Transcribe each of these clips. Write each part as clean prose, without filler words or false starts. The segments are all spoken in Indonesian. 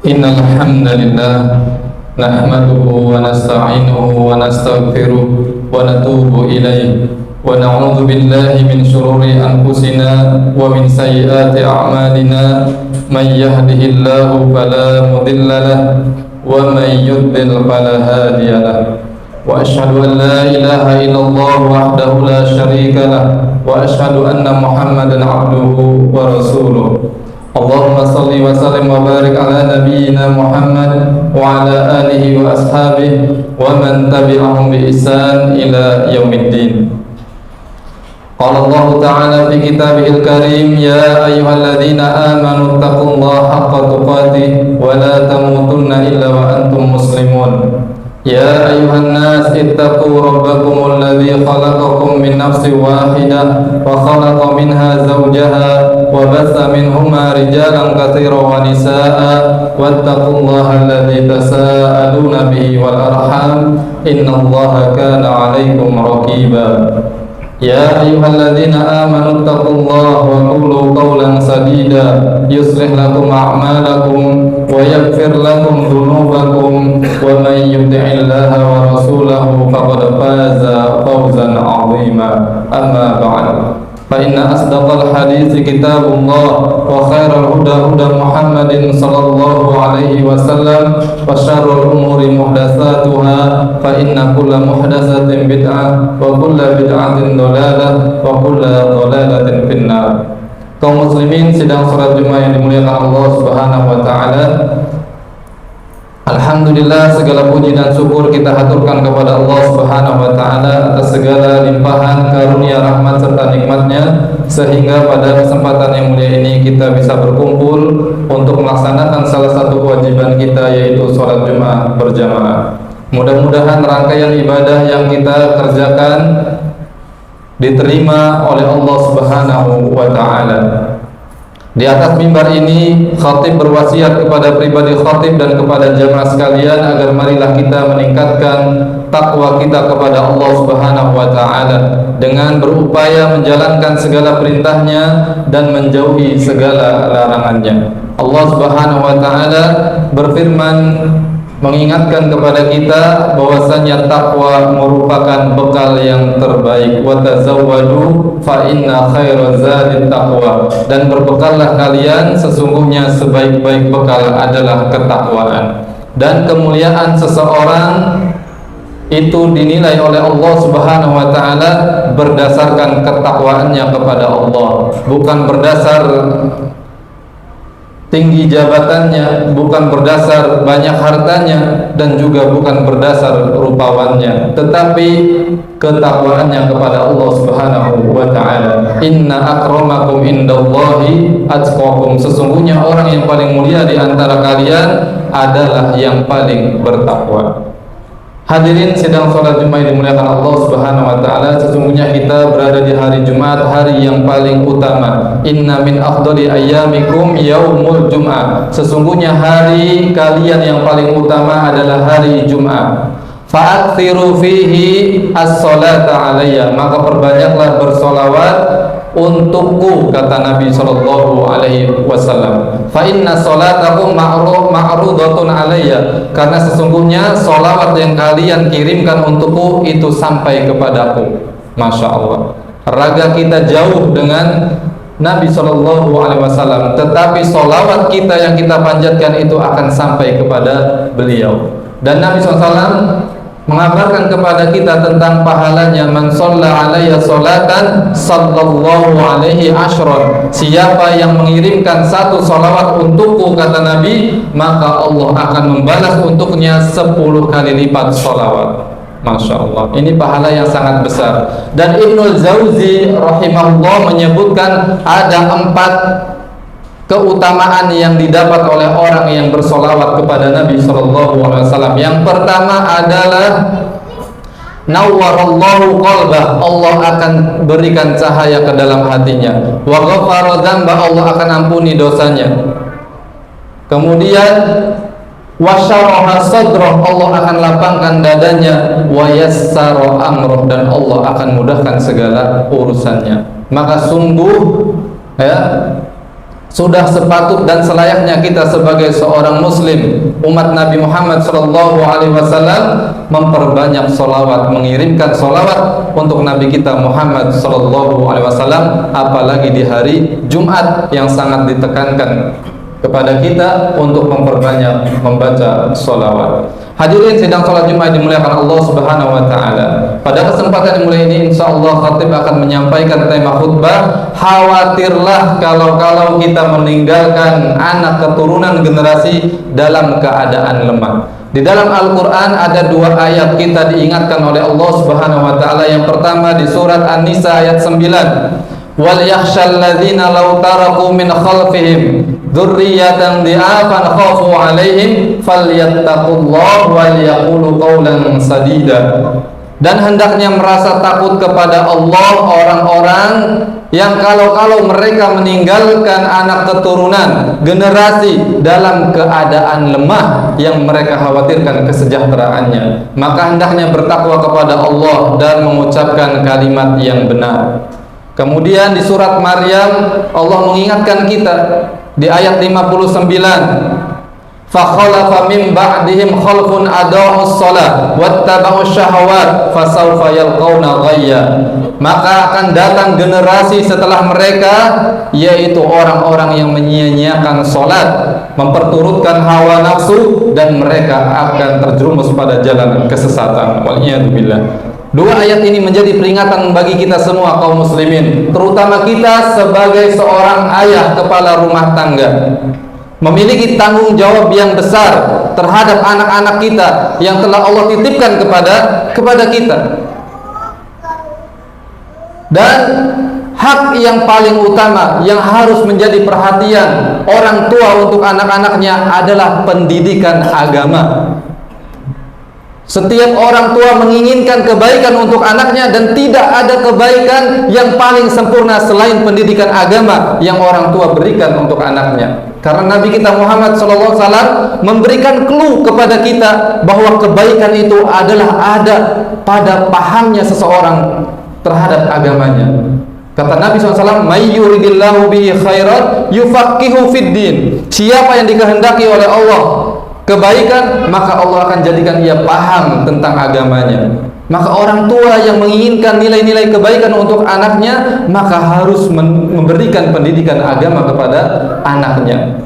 Innal hamdalillah nahmaduhu wa nasta'inuhu wa nastaghfiruh wa natubu ilayhi wa na'udzu billahi min shururi anfusina wa min sayyiati a'malina may yahdihillahu fala mudilla lahu wa may yudlil fala hadiya lahu wa asyhadu an la ilaha illallah wahdahu la syarika lahu wa asyhadu anna Muhammadan 'abduhu wa rasuluh. Allahumma salli wa sallim wa barik ala nabiyyina Muhammad wa ala alihi wa ashabihi wa man tabi'ahum bi ihsan ila yaumiddin. Qala Allah ta'ala fi kitabihil karim, ya ayyuhalladzina amanu taqullaha haqqa tuqatih wa la tamutunna illa wa antum muslimun. Ya ayuhan nas ittaqu rabbakumul ladzi khalaqakum min nafsin wahidah wa khalaqa minha zawjaha wa batha minhuma rijalan katsiran wa nisaa'a wattaqullaha alladzi tasaaluna bihi wal arham innallaha kana 'alaikum raqiba. Ya ayyuhalladzina amanu taqullaha wa qulu qawlan sadida yuslih lakum a'malakum wa yaghfir lakum dhunubakum wa man yuti'illaha wa rasulahu faqad faza fawzan 'azima. Amma ba'd. Fa inna asdaqal hadithi kitabullah wa khairal huda huda Muhammadin sallallahu alaihi wasallam wa syarrul umuri muhdatsatuha fa inna kulla muhdatsatin bid'ah wa kulla bid'atin dhalalah wa kulla dhalalatin finnar. Kaum muslimin sidang salat Jumat yang dimuliakan Allah Subhanahu wa taala, alhamdulillah segala puji dan syukur kita haturkan kepada Allah Subhanahu wa taala atas segala limpahan karunia rahmat serta nikmatnya, sehingga pada kesempatan yang mulia ini kita bisa berkumpul untuk melaksanakan salah satu kewajiban kita, yaitu sholat Jumat berjamaah. Mudah-mudahan rangkaian ibadah yang kita kerjakan diterima oleh Allah Subhanahu wa taala. Di atas mimbar ini khatib berwasiat kepada pribadi khatib dan kepada jamaah sekalian agar marilah kita meningkatkan takwa kita kepada Allah Subhanahu wa taala dengan berupaya menjalankan segala perintahnya dan menjauhi segala larangannya. Allah Subhanahu wa taala berfirman mengingatkan kepada kita bahwasanya takwa merupakan bekal yang terbaik. Wa tazawwadu fa inna khairaz zadit taqwa, dan berbekallah kalian, sesungguhnya sebaik-baik bekal adalah ketakwaan. Dan kemuliaan seseorang itu dinilai oleh Allah Subhanahu wa taala berdasarkan ketakwaannya kepada Allah, bukan berdasar tinggi jabatannya, bukan berdasar banyak hartanya, dan juga bukan berdasar rupawannya, tetapi ketakwaannya kepada Allah Subhanahu wa taala. Inna akramakum indallahi atqakum, sesungguhnya orang yang paling mulia di antara kalian adalah yang paling bertakwa. Hadirin sidang salat Jumat dimuliakan Allah Subhanahu wa taala, sesungguhnya kita berada di hari Jumat, hari yang paling utama. Inna min afdali ayyamikum yaumul Jum'ah, sesungguhnya hari kalian yang paling utama adalah hari Jumat. Fa'akthiru fihi as-salata alayya, maka perbanyaklah bersolawat untukku, kata Nabi sallallahu alaihi wasallam. Fa inna salatakum ma'rudatun alayya, karena sesungguhnya solawat yang kalian kirimkan untukku itu sampai kepadaku. Masya Allah, raga kita jauh dengan Nabi sallallahu alaihi wasallam, tetapi solawat kita yang kita panjatkan itu akan sampai kepada beliau. Dan Nabi SAW mengabarkan kepada kita tentang pahalanya, man shalla alayya salatan sallallahu alaihi asyran, siapa yang mengirimkan satu salawat untukku, kata Nabi, maka Allah akan membalas untuknya 10 kali lipat salawat. Masya Allah, ini pahala yang sangat besar. Dan Ibnul Jauzi rahimahullah menyebutkan ada 4 keutamaan yang didapat oleh orang yang bersolawat kepada Nabi sallallahu alaihi wasallam. Yang pertama adalah nawwarallahu qalbah, Allah akan berikan cahaya ke dalam hatinya. Wa ghafara dzamba, Allah akan ampuni dosanya. Kemudian wasyaraha sadrah, Allah akan lapangkan dadanya. Wa yassara amrah, dan Allah akan mudahkan segala urusannya. Maka sungguh ya, Sudah sepatut dan selayaknya kita sebagai seorang muslim umat Nabi Muhammad SAW memperbanyak sholawat, mengirimkan sholawat untuk Nabi kita Muhammad SAW, apalagi di hari Jumat yang sangat ditekankan kepada kita untuk memperbanyak membaca sholawat. Hadirin sidang sholat Jumat dimuliakan Allah Subhanahu wa taala. Pada kesempatan yang mulia ini insyaallah khatib akan menyampaikan tema khutbah, khawatirlah kalau kita meninggalkan anak keturunan generasi dalam keadaan lemah. Di dalam Al-Qur'an ada dua ayat kita diingatkan oleh Allah Subhanahu wa taala. Yang pertama di surat An-Nisa ayat 9. Wal yakhshal ladzina law taraku min khalfihim dzurriyyatan dhi'afan khafu 'alaihim falyattaqullaha wal yaqulu qawlan sadida. Dan hendaknya merasa takut kepada Allah orang-orang yang kalau mereka meninggalkan anak keturunan generasi dalam keadaan lemah yang mereka khawatirkan kesejahteraannya, maka hendaknya bertakwa kepada Allah dan mengucapkan kalimat yang benar. Kemudian di surat Maryam Allah mengingatkan kita di ayat 59, fakhalafa min ba'dihim khalfun adaa'us shalah wattaba'us syahawat fasawfa yalqauna ghayya. Maka akan datang generasi setelah mereka, yaitu orang-orang yang menyia-nyiakan salat, memperturutkan hawa nafsu, dan mereka akan terjerumus pada jalan kesesatan. Waliyadzubillah. Dua ayat ini menjadi peringatan bagi kita semua kaum muslimin, terutama kita sebagai seorang ayah kepala rumah tangga, memiliki tanggung jawab yang besar terhadap anak-anak kita yang telah Allah titipkan kepada kita. Dan hak yang paling utama yang harus menjadi perhatian orang tua untuk anak-anaknya adalah pendidikan agama. Setiap orang tua menginginkan kebaikan untuk anaknya, dan tidak ada kebaikan yang paling sempurna selain pendidikan agama yang orang tua berikan untuk anaknya. Karena Nabi kita Muhammad SAW memberikan clue kepada kita bahwa kebaikan itu adalah ada pada pahamnya seseorang terhadap agamanya. Kata Nabi SAW, "May yuridillahu bihi khairan yufaqihu fid din." Siapa yang dikehendaki oleh Allah kebaikan, maka Allah akan jadikan ia paham tentang agamanya. Maka orang tua yang menginginkan nilai-nilai kebaikan untuk anaknya, maka harus memberikan pendidikan agama kepada anaknya.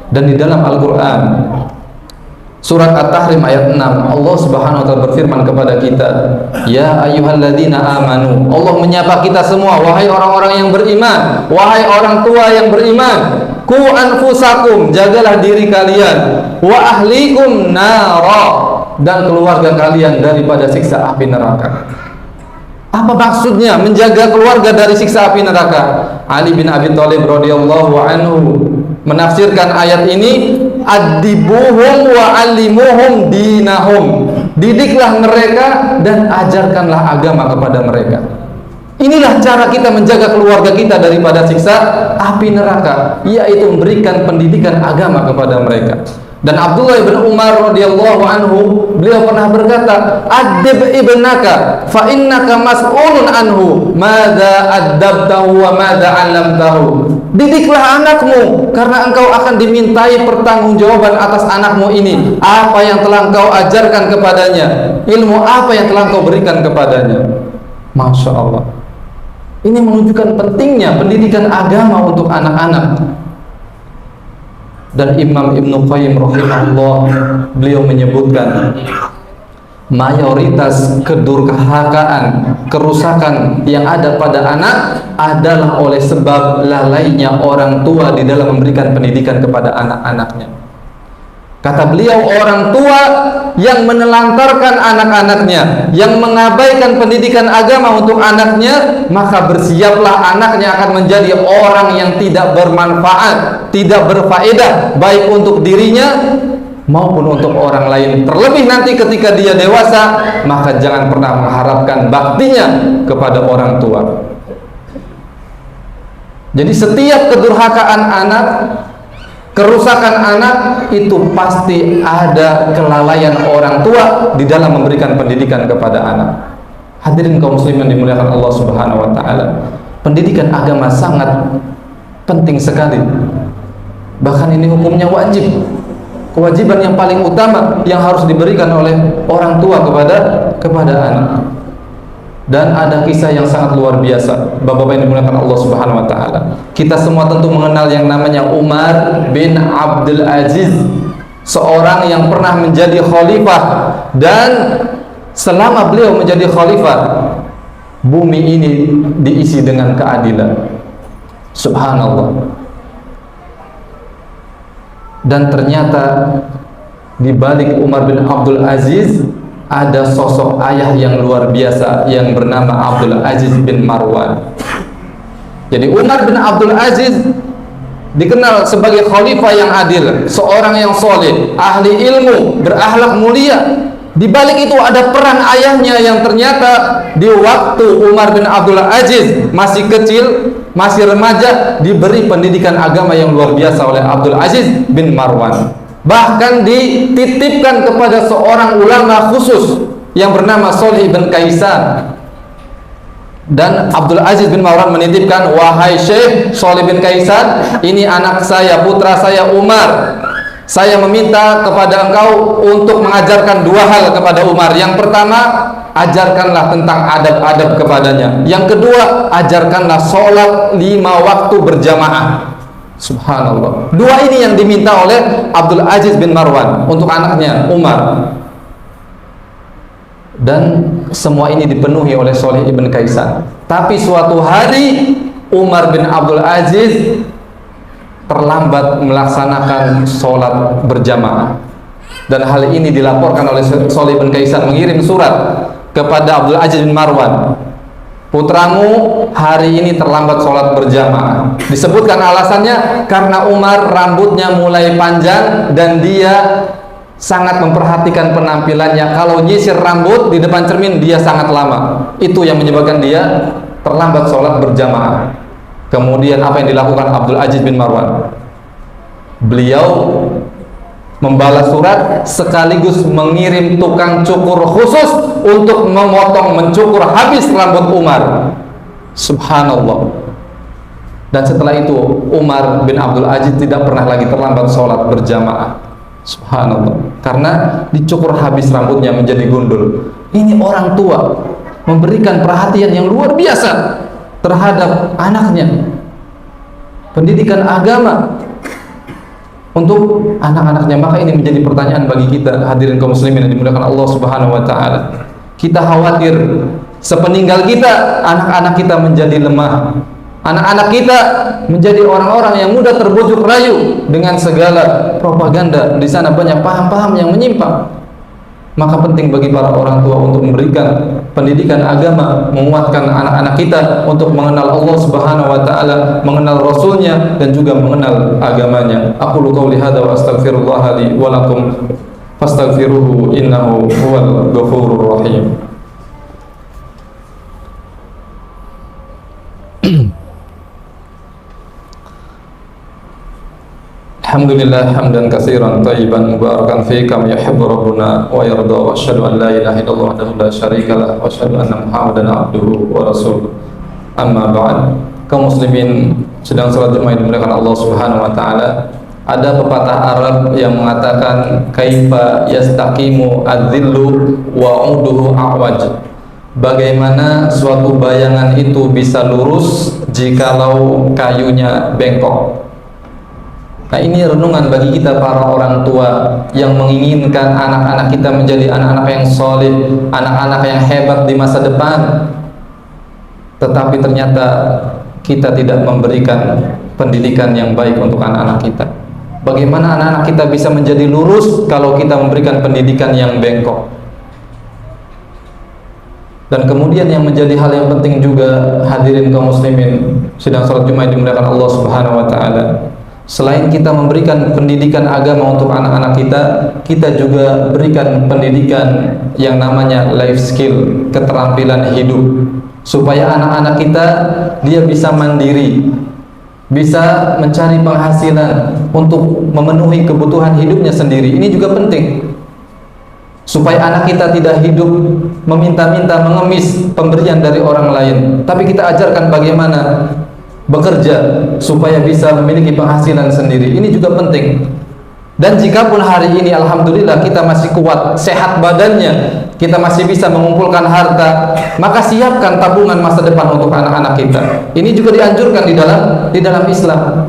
Dan di dalam Al-Quran surat At-Tahrim ayat 6, Allah Subhanahu wa taala berfirman kepada kita, ya ayyuhalladzina amanu. Allah menyapa kita semua, wahai orang-orang yang beriman, wahai orang tua yang beriman, ku anfusakum, jagalah diri kalian, wa ahlikum nara, dan keluarga kalian daripada siksa api neraka. Apa maksudnya menjaga keluarga dari siksa api neraka? Ali bin Abi Thalib radhiyallahu anhu menafsirkan ayat ini, adibuhum wa alimuhum dinahum. Didiklah mereka dan ajarkanlah agama kepada mereka. Inilah cara kita menjaga keluarga kita daripada siksa api neraka, yaitu memberikan pendidikan agama kepada mereka. Dan Abdullah bin Umar radhiyallahu anhu, beliau pernah berkata, adib ibnaka fa innaka mas'ulun anhu madza addabtahu wa madza 'allamtahu. Didiklah anakmu karena engkau akan dimintai pertanggungjawaban atas anakmu ini. Apa yang telah engkau ajarkan kepadanya, ilmu apa yang telah engkau berikan kepadanya. Masya Allah. Ini menunjukkan pentingnya pendidikan agama untuk anak-anak. Dan Imam Ibnu Qayyim rahimahullah, beliau menyebutkan mayoritas kedurhakaan, kerusakan yang ada pada anak adalah oleh sebab lalainya orang tua di dalam memberikan pendidikan kepada anak-anaknya. Kata beliau, orang tua yang menelantarkan anak-anaknya, yang mengabaikan pendidikan agama untuk anaknya, maka bersiaplah anaknya akan menjadi orang yang tidak bermanfaat, tidak berfaedah, baik untuk dirinya maupun untuk orang lain. Terlebih nanti ketika dia dewasa, maka jangan pernah mengharapkan baktinya kepada orang tua. Jadi setiap kedurhakaan anak, kerusakan anak, itu pasti ada kelalaian orang tua di dalam memberikan pendidikan kepada anak. Hadirin kaum muslimin dimuliakan Allah Subhanahu wa taala. Pendidikan agama sangat penting sekali. Bahkan ini hukumnya wajib, kewajiban yang paling utama yang harus diberikan oleh orang tua kepada anak. Dan ada kisah yang sangat luar biasa, Bapak-bapak yang dimuliakan Allah Subhanahu wa taala. Kita semua tentu mengenal yang namanya Umar bin Abdul Aziz, seorang yang pernah menjadi khalifah, dan selama beliau menjadi khalifah, bumi ini diisi dengan keadilan. Subhanallah. Dan ternyata di balik Umar bin Abdul Aziz ada sosok ayah yang luar biasa yang bernama Abdul Aziz bin Marwan. Jadi Umar bin Abdul Aziz dikenal sebagai khalifah yang adil, seorang yang soleh, ahli ilmu, berakhlak mulia. Di balik itu ada peran ayahnya yang ternyata di waktu Umar bin Abdul Aziz masih kecil, masih remaja, diberi pendidikan agama yang luar biasa oleh Abdul Aziz bin Marwan. Bahkan dititipkan kepada seorang ulama khusus yang bernama Shalih bin Kaisan. Dan Abdul Aziz bin Marwan menitipkan, wahai Syekh Shalih bin Kaisan, ini anak saya, putra saya Umar. Saya meminta kepada engkau untuk mengajarkan dua hal kepada Umar. Yang pertama, ajarkanlah tentang adab-adab kepadanya. Yang kedua, ajarkanlah sholat 5 waktu berjamaah. Subhanallah. Dua ini yang diminta oleh Abdul Aziz bin Marwan untuk anaknya Umar. Dan semua ini dipenuhi oleh Shalih bin Kaisan. Tapi suatu hari Umar bin Abdul Aziz terlambat melaksanakan sholat berjamaah. Dan hal ini dilaporkan oleh Shalih bin Kaisan, mengirim surat kepada Abdul Aziz bin Marwan. Putramu hari ini terlambat sholat berjamaah. Disebutkan alasannya karena Umar rambutnya mulai panjang dan dia sangat memperhatikan penampilannya. Kalau nyisir rambut di depan cermin dia sangat lama. Itu yang menyebabkan dia terlambat sholat berjamaah. Kemudian apa yang dilakukan Abdul Aziz bin Marwan? Beliau membalas surat sekaligus mengirim tukang cukur khusus untuk mencukur habis rambut Umar. Subhanallah. Dan setelah itu Umar bin Abdul Aziz tidak pernah lagi terlambat sholat berjamaah. Subhanallah. Karena dicukur habis rambutnya menjadi gundul. Ini orang tua memberikan perhatian yang luar biasa terhadap anaknya. Pendidikan agama untuk anak-anaknya. Maka ini menjadi pertanyaan bagi kita, hadirin kaum muslimin yang dimuliakan Allah Subhanahu wa taala. Kita khawatir sepeninggal kita anak-anak kita menjadi lemah. Anak-anak kita menjadi orang-orang yang mudah terbujuk rayu dengan segala propaganda. Di sana banyak paham-paham yang menyimpang. Maka penting bagi para orang tua untuk memberikan pendidikan agama, menguatkan anak-anak kita untuk mengenal Allah Subhanahu wa taala, mengenal Rasulnya, dan juga mengenal agamanya. Aqulu qouli hadza wa astaghfirullah li wa lakum fastaghfiruhu innahu huwal ghafurur rahim. Alhamdulillah hamdan katsiran thayyiban mubarakan fi kama yuhibbu rabbuna wa yarda, wa asyhadu an la ilaha illallah wahdahu la syarika lah, wa asyhadu anna Muhammadan abduhu wa rasuluh. Amma ba'd. Kaum muslimin sedang salat Jumat dimuliakan Allah Subhanahu wa taala. Ada pepatah Arab yang mengatakan kaifa yastaqimu adzillu wa 'uduhu a'waj. Bagaimana suatu bayangan itu bisa lurus jikalau kayunya bengkok. Nah, ini renungan bagi kita para orang tua yang menginginkan anak-anak kita menjadi anak-anak yang soleh, anak-anak yang hebat di masa depan. Tetapi ternyata kita tidak memberikan pendidikan yang baik untuk anak-anak kita. Bagaimana anak-anak kita bisa menjadi lurus kalau kita memberikan pendidikan yang bengkok? Dan kemudian yang menjadi hal yang penting juga, hadirin kaum muslimin sedang salat Jumat dimuliakan Allah Subhanahu wa taala. Selain kita memberikan pendidikan agama untuk anak-anak kita, kita juga berikan pendidikan yang namanya life skill, keterampilan hidup, supaya anak-anak kita dia bisa mandiri, bisa mencari penghasilan untuk memenuhi kebutuhan hidupnya sendiri. Ini juga penting, supaya anak kita tidak hidup meminta-minta, mengemis pemberian dari orang lain, tapi kita ajarkan bagaimana bekerja supaya bisa memiliki penghasilan sendiri. Ini juga penting. Dan jikapun hari ini alhamdulillah kita masih kuat, sehat badannya, kita masih bisa mengumpulkan harta, maka siapkan tabungan masa depan untuk anak-anak kita. Ini juga dianjurkan di dalam Islam.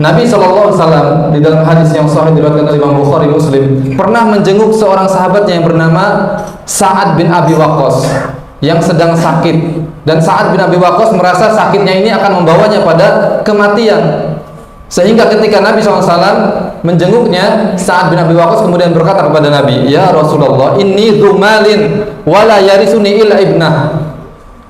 Nabi SAW di dalam hadis yang sahih diriwayatkan oleh Imam Bukhari Muslim pernah menjenguk seorang sahabatnya yang bernama Sa'ad bin Abi Waqqas yang sedang sakit, dan Sa'ad bin Abi Waqqas merasa sakitnya ini akan membawanya pada kematian. Sehingga ketika Nabi SAW menjenguknya, Sa'ad bin Abi Waqqas kemudian berkata kepada Nabi, "Ya Rasulullah, inni dzumalin wala yarisuni illa ibnah."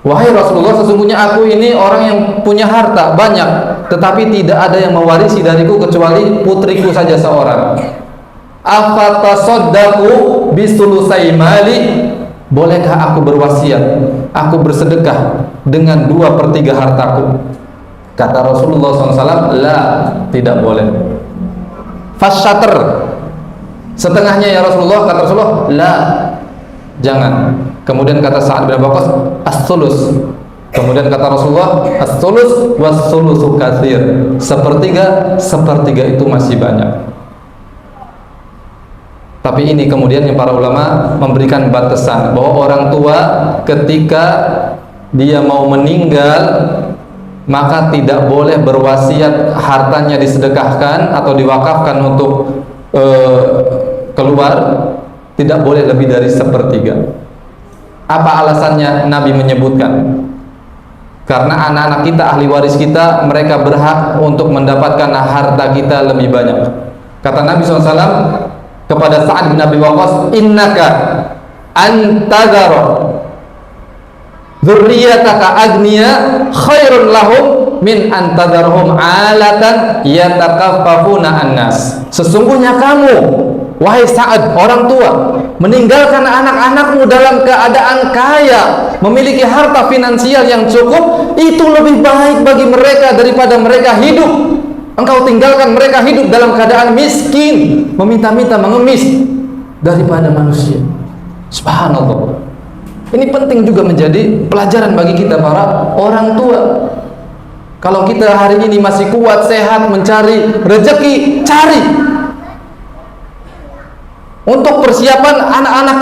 Wahai Rasulullah, sesungguhnya aku ini orang yang punya harta banyak, tetapi tidak ada yang mewarisi dariku kecuali putriku saja seorang. Afatasaddaqu bisulusai mali? Bolehkah aku berwasiat, aku bersedekah dengan 2/3 hartaku? Kata Rasulullah SAW, la, tidak boleh. Fasyater, setengahnya ya Rasulullah. Kata Rasulullah, la, jangan. Kemudian kata Sa'ad bin Abi Waqqas, as-sulus. Kemudian kata Rasulullah, as-sulus was-sulusu katsir. Sepertiga itu masih banyak. Tapi ini kemudian yang para ulama memberikan batasan bahwa orang tua ketika dia mau meninggal, maka tidak boleh berwasiat hartanya disedekahkan atau diwakafkan untuk keluar, tidak boleh lebih dari 1/3. Apa alasannya? Nabi menyebutkan karena anak-anak kita, ahli waris kita, mereka berhak untuk mendapatkan harta kita lebih banyak. Kata Nabi SAW kepada Sa'ad bin Abi Waqqas, innaka antadhara dzurriyyataka agniya khairun lahum min antadharhum alatan yatakaffafuna annas. Sesungguhnya kamu, wahai Sa'ad, orang tua, meninggalkan anak-anakmu dalam keadaan kaya, memiliki harta finansial yang cukup, itu lebih baik bagi mereka daripada mereka hidup. Engkau tinggalkan mereka hidup dalam keadaan miskin, meminta-minta, mengemis daripada manusia. Subhanallah. Ini penting juga menjadi pelajaran bagi kita para orang tua. Kalau kita hari ini masih kuat, sehat, mencari rezeki, cari. Untuk persiapan anak-anak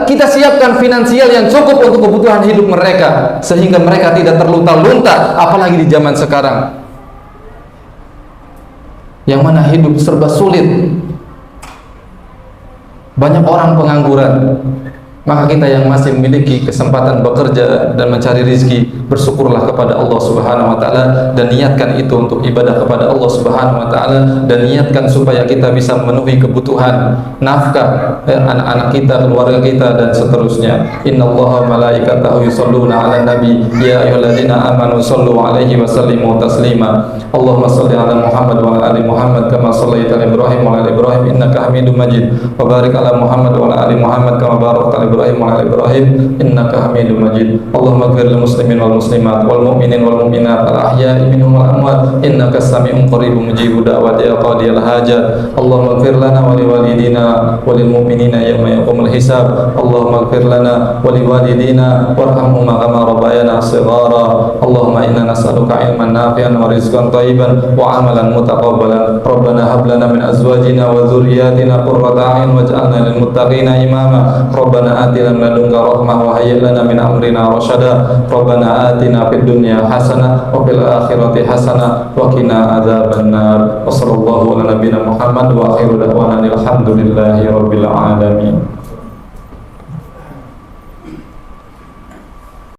kita siapkan finansial yang cukup untuk kebutuhan hidup mereka, sehingga mereka tidak terlunta-lunta, apalagi di zaman sekarang yang mana hidup serba sulit, banyak orang pengangguran. Maka kita yang masih memiliki kesempatan bekerja dan mencari rezeki, bersyukurlah kepada Allah Subhanahu wa taala dan niatkan itu untuk ibadah kepada Allah Subhanahu wa taala, dan niatkan supaya kita bisa memenuhi kebutuhan nafkah anak-anak kita, keluarga kita, dan seterusnya. Innallaha malaikatahu yusholluna 'alan nabi ya ayyuhalladzina amanu shollu 'alaihi wa sallimu taslima. Allahumma shalli 'ala Muhammad wa 'ala ali Muhammad kama shallaita 'ala Ibrahim wa 'ala Ibrahim innaka Hamidum Majid. Wa barik 'ala Muhammad wa 'ala ali Muhammad kama barakta 'ala Ibrahim wa 'ala Ibrahim innaka Hamidum Majid. Allahumma ighfir lil muslimin wal muslimat wal mu'minin wal mu'minat al ahya'i minhum wal amwat innaka sami'un qaribun mujibud da'wati ya qadiyal hajat. Allahumma ighfir lana wa liwalidina wa lil mu'minina yawma yaqumul hisab. Allahumma ighfir lana wa liwalidina warhamhuma kama rabbayana shighara. Allahumma inna nas'aluka ilman nafi'an wa rizqan thayyiban wa 'amalan mutaqabbalan. Rabbana hab lana min azwajina wa dhurriyyatina qurrata a'yun waj'alna lil muttaqina imama. Rabbana atina min ladunka rahmah wa hayyi' lana min amrina rashada. Rabbana atina fid dunya hasanah wa fil akhirati hasanah wa qina adzabannar. Wa sallallahu ala nabiyyina Muhammad wa akhiru da'wana alhamdulillahi rabbil alamin.